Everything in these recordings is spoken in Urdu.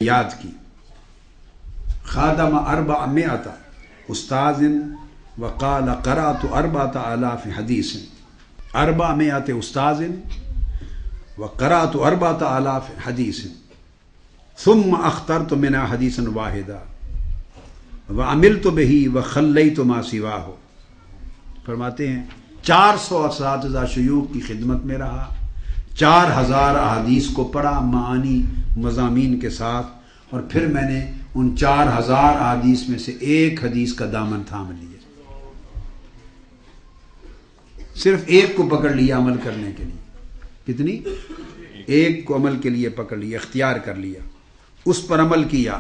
یاد کی خادم 400 استاذ وقال قرأت 4000 حدیث 400 استاذ وقرأت 4000 حدیث ثم اخترت منها حدیثا واحدا وعملت به وخلیت ما سواه. فرماتے ہیں 400 اساتذہ شیوخ کی خدمت میں رہا، 4000 احادیث کو پڑھا معانی مضامین کے ساتھ، اور پھر میں نے ان 4000 احادیث میں سے ایک حدیث کا دامن تھام لیا، صرف ایک کو پکڑ لیا عمل کرنے کے لیے. کتنی؟ ایک کو عمل کے لیے پکڑ لیا، اختیار کر لیا، اس پر عمل کیا.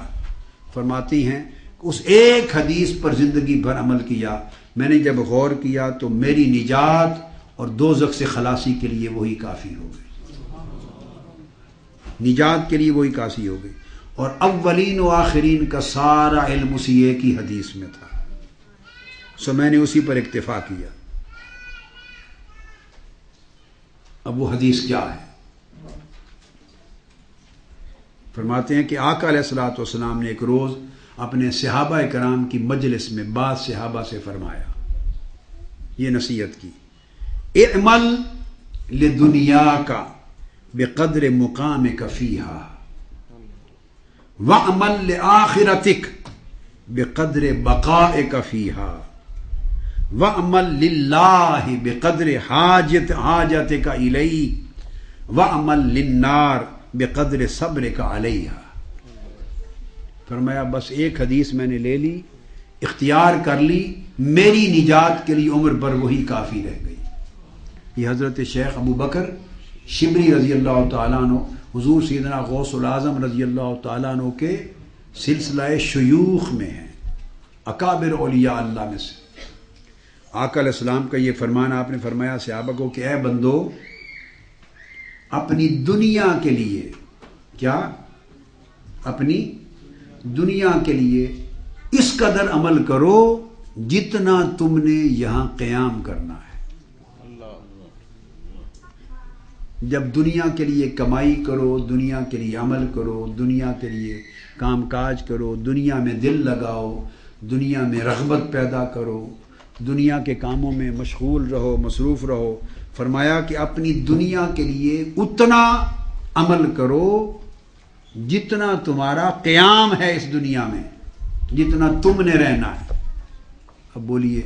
فرماتی ہیں اس ایک حدیث پر زندگی بھر عمل کیا. میں نے جب غور کیا تو میری نجات اور دوزخ سے خلاصی کے لیے وہی کافی ہو گئی، نجات کے لیے وہی کافی ہو گئی. اور اولین و آخرین کا سارا علم اسی ایک ہی حدیث میں تھا، سو میں نے اسی پر اکتفا کیا. اب وہ حدیث کیا ہے؟ فرماتے ہیں کہ آقا علیہ الصلوۃ والسلام نے ایک روز اپنے صحابہ کرام کی مجلس میں بعض صحابہ سے فرمایا، یہ نصیحت کی، اعمل لدنیاک بقدر مقامک فیہا وعمل لآخرتک بقدر بقائک فیہا وعمل للہ بقدر حاجتک الیہ وعمل للنار بقدر صبرک علیہا. فرمایا بس ایک حدیث میں نے لے لی، اختیار کر لی، میری نجات کے لیے عمر بھر وہی کافی رہ گئی. یہ حضرت شیخ ابو بکر شبری رضی اللہ تعالیٰ عنہ حضور سیدنا غوث العظم رضی اللہ تعالیٰ عنہ کے سلسلہ شیوخ میں ہیں، اکابر اولیاء اللہ میں سے. آقا علیہ السلام کا یہ فرمان آپ نے فرمایا صحابہ کو کہ اے بندو، اپنی دنیا کے لیے، کیا؟ اپنی دنیا کے لیے اس قدر عمل کرو جتنا تم نے یہاں قیام کرنا ہے. جب دنیا کے لیے کمائی کرو، دنیا کے لیے عمل کرو، دنیا کے لیے کام کاج کرو، دنیا میں دل لگاؤ، دنیا میں رغبت پیدا کرو، دنیا کے کاموں میں مشغول رہو، مصروف رہو. فرمایا کہ اپنی دنیا کے لیے اتنا عمل کرو جتنا تمہارا قیام ہے اس دنیا میں، جتنا تم نے رہنا ہے. اب بولیے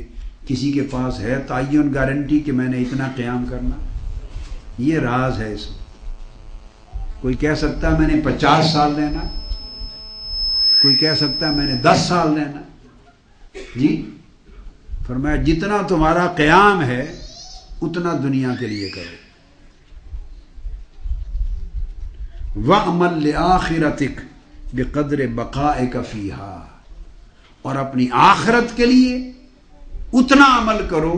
کسی کے پاس ہے تعین گارنٹی کہ میں نے اتنا قیام کرنا؟ یہ راز ہے اس میں. کوئی کہہ سکتا ہے میں نے 50 سال رہنا، کوئی کہہ سکتا ہے میں نے 10 سال رہنا. جی فرمایا جتنا تمہارا قیام ہے اتنا دنیا کے لیے کرو. وَعْمَلْ لِآخِرَتِكَ بِقَدْرِ بَقَائِكَ فِيهَا، اور اپنی آخرت کے لیے اتنا عمل کرو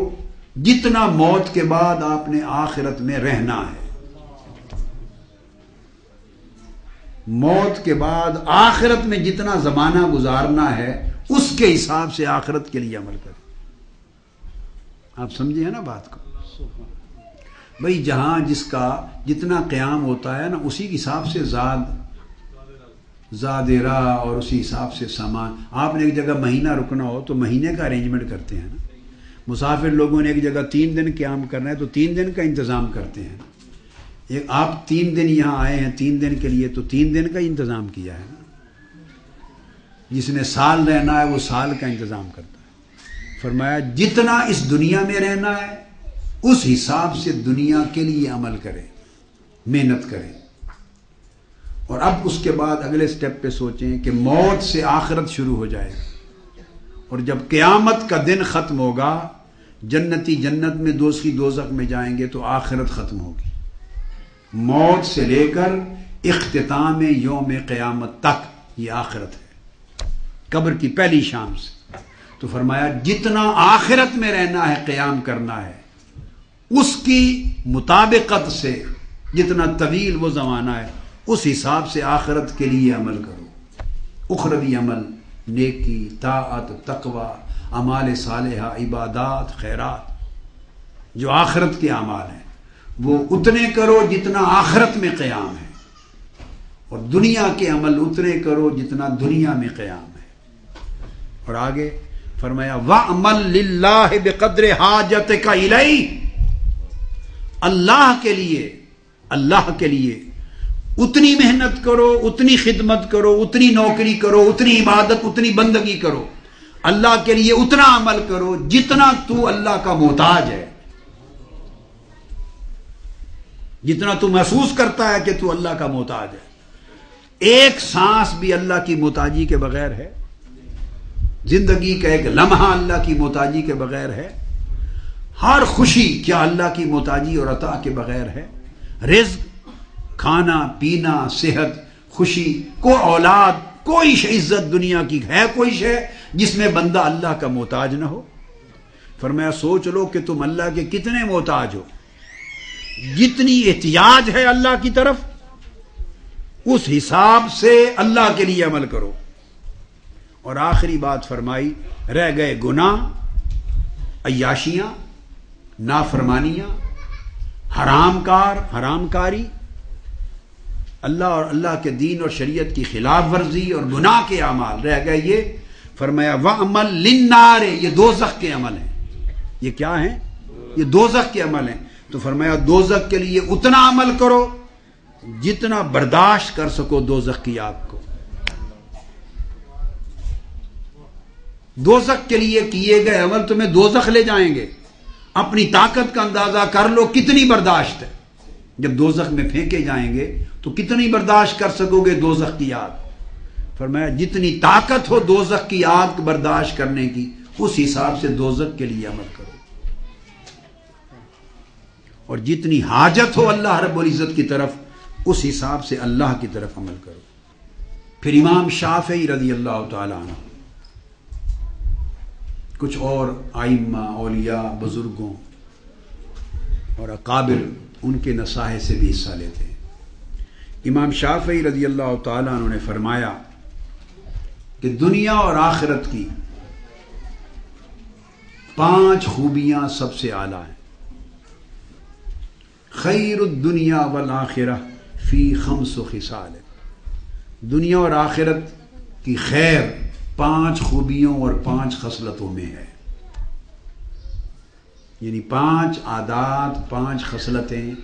جتنا موت کے بعد آپ نے آخرت میں رہنا ہے. موت کے بعد آخرت میں جتنا زمانہ گزارنا ہے اس کے حساب سے آخرت کے لیے عمل کریں. آپ سمجھے ہیں نا بات کو؟ بھئی جہاں جس کا جتنا قیام ہوتا ہے نا اسی حساب سے زاد راہ اور اسی حساب سے سامان. آپ نے ایک جگہ مہینہ رکنا ہو تو مہینے کا ارینجمنٹ کرتے ہیں نا. مسافر لوگوں نے ایک جگہ 3 دن قیام کرنا ہے تو 3 دن کا انتظام کرتے ہیں. ایک آپ 3 دن یہاں آئے ہیں 3 دن کے لیے تو 3 دن کا انتظام کیا ہے نا. جس نے سال رہنا ہے وہ سال کا انتظام کرتا ہے. فرمایا جتنا اس دنیا میں رہنا ہے اس حساب سے دنیا کے لیے عمل کرے، محنت کرے. اور اب اس کے بعد اگلے سٹیپ پہ سوچیں کہ موت سے آخرت شروع ہو جائے، اور جب قیامت کا دن ختم ہوگا جنتی جنت میں، دوزخی دوزخ میں جائیں گے تو آخرت ختم ہوگی. موت سے لے کر اختتام یوم قیامت تک یہ آخرت ہے، قبر کی پہلی شام سے. تو فرمایا جتنا آخرت میں رہنا ہے، قیام کرنا ہے، اس کی مطابقت سے جتنا طویل وہ زمانہ ہے اس حساب سے آخرت کے لیے عمل کرو. اخروی عمل، نیکی، طاعت، تقوی، اعمال صالحہ، عبادات، خیرات، جو آخرت کے اعمال ہیں وہ اتنے کرو جتنا آخرت میں قیام ہے. اور دنیا کے عمل اتنے کرو جتنا دنیا میں قیام ہے. اور آگے فرمایا وَعْمَلْ لِلَّهِ بِقَدْرِ حَاجَتِكَ إِلَيْهِ، اللہ کے لیے اتنی محنت کرو، اتنی خدمت کرو، اتنی نوکری کرو، اتنی عبادت، اتنی بندگی کرو، اللہ کے لیے اتنا عمل کرو جتنا تو اللہ کا محتاج ہے، جتنا تو محسوس کرتا ہے کہ تو اللہ کا محتاج ہے. ایک سانس بھی اللہ کی محتاجی کے بغیر ہے، زندگی کا ایک لمحہ اللہ کی محتاجی کے بغیر ہے، ہر خوشی کیا اللہ کی محتاجی اور عطا کے بغیر ہے، رزق، کھانا پینا، صحت، خوشی، کوئی اولاد، کوئی عزت دنیا کی ہے کوئی شے جس میں بندہ اللہ کا محتاج نہ ہو. فرمایا سوچ لو کہ تم اللہ کے کتنے محتاج ہو، جتنی احتیاج ہے اللہ کی طرف اس حساب سے اللہ کے لیے عمل کرو. اور آخری بات فرمائی رہ گئے گناہ، عیاشیاں، نافرمانیاں، حرام کاری، اللہ اور اللہ کے دین اور شریعت کی خلاف ورزی اور گناہ کے اعمال رہ گئے. یہ فرمایا وَعْمَلْ لِلنَّارِ، یہ دوزخ کے عمل ہیں. یہ کیا ہیں؟ یہ دوزخ کے عمل ہیں. تو فرمایا دوزخ کے لیے اتنا عمل کرو جتنا برداشت کر سکو دوزخ کی آگ کو. دوزخ کے لیے کیے گئے عمل تمہیں دوزخ لے جائیں گے. اپنی طاقت کا اندازہ کر لو کتنی برداشت ہے. جب دوزخ میں پھینکے جائیں گے تو کتنی برداشت کر سکو گے دوزخ کی آگ. فرمایا جتنی طاقت ہو دوزخ کی آگ برداشت کرنے کی اس حساب سے دوزخ کے لیے عمل کرو، اور جتنی حاجت ہو اللہ رب العزت کی طرف اس حساب سے اللہ کی طرف عمل کرو. پھر امام شافعی رضی اللہ تعالی عنہ، کچھ اور ائمہ، اولیاء، بزرگوں اور اکابر ان کے نصائح سے بھی حصہ لیتے ہیں. امام شافعی رضی اللہ تعالیٰ عنہ نے فرمایا کہ دنیا اور آخرت کی 5 خوبیاں سب سے اعلیٰ ہیں. خیر الدنیا والآخرہ فی 5 خصال، دنیا اور آخرت کی خیر 5 خوبیوں اور 5 خصلتوں میں ہے. یعنی 5 عادات، 5 خصلتیں،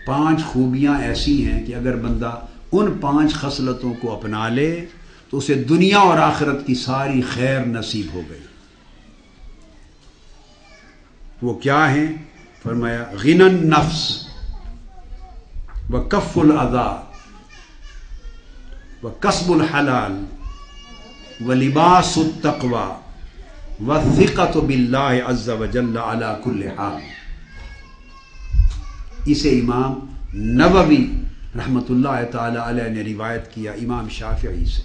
5 خوبیاں ایسی ہیں کہ اگر بندہ ان 5 خصلتوں کو اپنا لے تو اسے دنیا اور آخرت کی ساری خیر نصیب ہو گئی. وہ کیا ہیں؟ فرمایا غنى النفس وکف الاذى وکسب الحلال ولباس التقوى والثقۃ باللہ عز وجل علی کل حال. اسے امام نووی رحمۃ اللہ تعالی علیہ نے روایت کیا امام شافعی سے.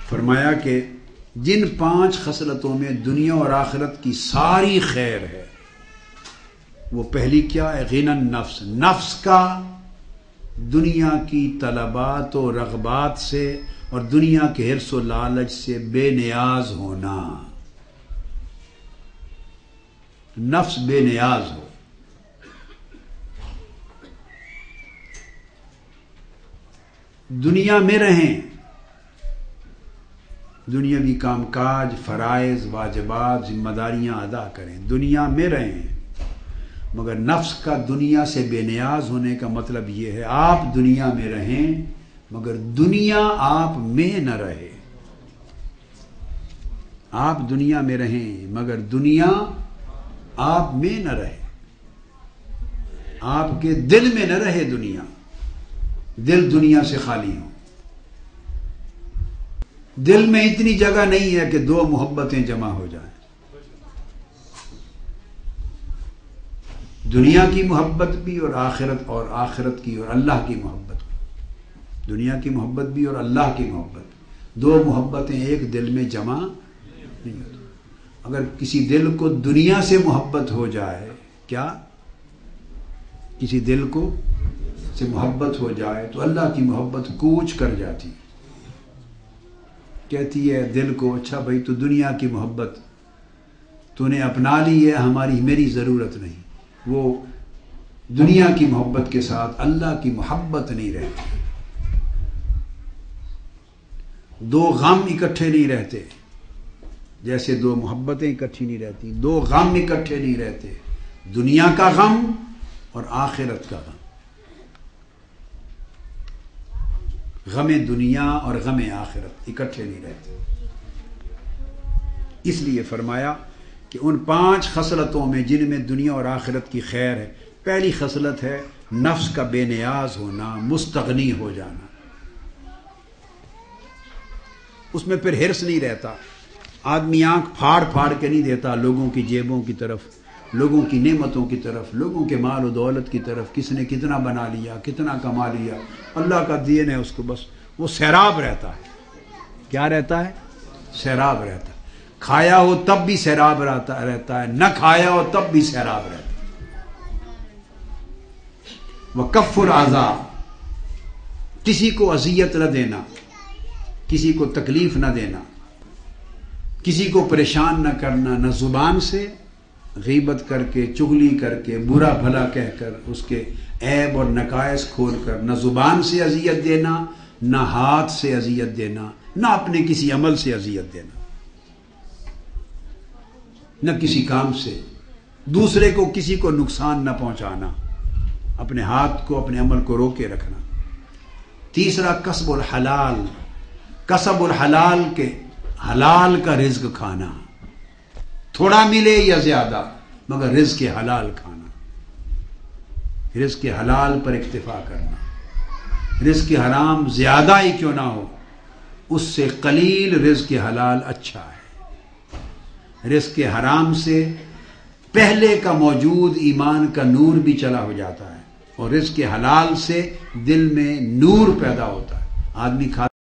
فرمایا کہ جن 5 خصلتوں میں دنیا اور آخرت کی ساری خیر ہے وہ پہلی کیا ہے؟ غنى النفس، نفس کا دنیا کی طلبات و رغبات سے اور دنیا کے حرص و لالچ سے بے نیاز ہونا. نفس بے نیاز ہو. دنیا میں رہیں، دنیاوی کام کاج، فرائض، واجبات، ذمہ داریاں ادا کریں، دنیا میں رہیں، مگر نفس کا دنیا سے بے نیاز ہونے کا مطلب یہ ہے آپ دنیا میں رہیں مگر دنیا آپ میں نہ رہے. آپ دنیا میں رہیں مگر دنیا آپ میں نہ رہے، آپ کے دل میں نہ رہے دنیا، دل دنیا سے خالی ہو. دل میں اتنی جگہ نہیں ہے کہ 2 محبتیں جمع ہو جائیں. دنیا کی محبت بھی اور آخرت کی اور اللہ کی محبت بھی. دنیا کی محبت بھی اور اللہ کی محبت، 2 محبتیں ایک دل میں جمع نہیں ہوتی. اگر کسی دل کو دنیا سے محبت ہو جائے، کیا کسی دل کو سے محبت ہو جائے تو اللہ کی محبت کوچ کر جاتی. کہتی ہے دل کو اچھا بھائی تو دنیا کی محبت تو نے اپنا لی ہے، میری ضرورت نہیں. وہ دنیا کی محبت کے ساتھ اللہ کی محبت نہیں رہتی. دو غم اکٹھے نہیں رہتے، جیسے دو محبتیں اکٹھی نہیں رہتی. دو غم اکٹھے نہیں رہتے، دنیا کا غم اور آخرت کا غم. غم دنیا اور غم آخرت اکٹھے نہیں رہتے. اس لیے فرمایا کہ ان 5 خصلتوں میں جن میں دنیا اور آخرت کی خیر ہے، پہلی خصلت ہے نفس کا بے نیاز ہونا، مستغنی ہو جانا. اس میں پھر حرص نہیں رہتا. آدمی آنکھ پھاڑ پھاڑ کے نہیں دیتا لوگوں کی جیبوں کی طرف، لوگوں کی نعمتوں کی طرف، لوگوں کے مال و دولت کی طرف، کس نے کتنا بنا لیا، کتنا کما لیا. اللہ کا دین ہے اس کو، بس وہ سیراب رہتا ہے. کیا رہتا ہے؟ سیراب رہتا ہے. کھایا ہو تب بھی سیراب رہتا ہے، نہ کھایا ہو تب بھی سیراب رہتا ہے. وکف العذاب، کسی کو اذیت نہ دینا، کسی کو تکلیف نہ دینا، کسی کو پریشان نہ کرنا، نہ زبان سے غیبت کر کے، چغلی کر کے، برا بھلا کہہ کر، اس کے عیب اور نقائص کھول کر، نہ زبان سے اذیت دینا، نہ ہاتھ سے اذیت دینا، نہ اپنے کسی عمل سے اذیت دینا، نہ کسی کام سے. دوسرے کو کسی کو نقصان نہ پہنچانا، اپنے ہاتھ کو، اپنے عمل کو روکے رکھنا. تیسرا کسب الحلال، کسب الحلال کے حلال کا رزق کھانا، تھوڑا ملے یا زیادہ مگر رزق حلال کھانا. رزق حلال پر اکتفا کرنا. رزق حرام زیادہ ہی کیوں نہ ہو، اس سے قلیل رزق حلال اچھا ہے. رزق حرام سے پہلے کا موجود ایمان کا نور بھی چلا ہو جاتا ہے، اور رزق حلال سے دل میں نور پیدا ہوتا ہے. آدمی کھاتا